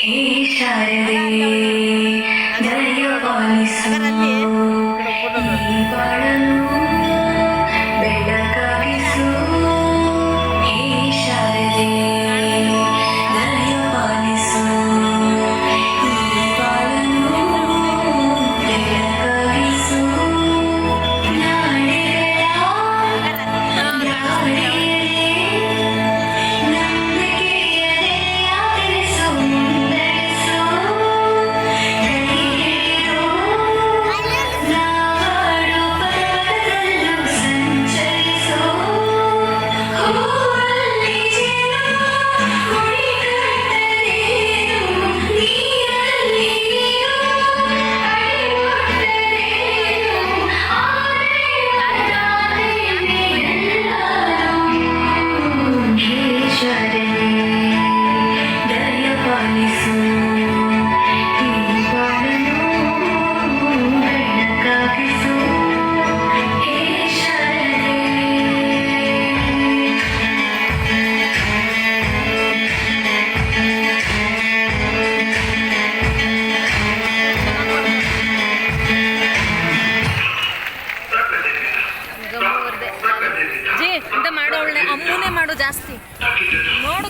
ಹೇ ಶಾರದೆ ದಯ ಪಾಲಿಸು ಈ ಬಾಳನು ಬೆಳಕಾಗಿಸು ಹೇ ಶಾರದೆ ದಯ ಪಾಲಿಸು ಈ ಬಾಳನು ಬೆಳಕಾಗಿಸು ನಾಳೆಗಳ ದಾರಿಯಲ್ಲಿ ನಂಬಿಕೆಯದೆ ಆಚರಿಸು ಮುಂದರಿಸು ಕೈಹಿಡಿದು ನಾವಾಡು ಪರ್ವತದಲ್ಲೂ ಸಂಚರಿಸು ಹೂವಲ್ಲಿ ಜೇನು ಹುಡಿ ಕಟ್ಟದೇನು ನೀರಲ್ಲಿ ನೀರು ಅಡಿಮುಟ್ಟದೇನು ಆನೆಯುತ್ತಾನೆ ಎಲ್ಲರೂ ಹೇ ಶರಣೆ ದಯ ಪಾಲಿಸು ಈ ಬಾಳನು ಬೆಳಕಾಗಿಸು ಹೇ ಶರಣೆ ಜಿ ಅಂತ ಮಾಡೋ ಒಳ್ಳೆ ಅಮ್ಮನೇ ಮಾಡು ಜಾಸ್ತಿ ನೋಡು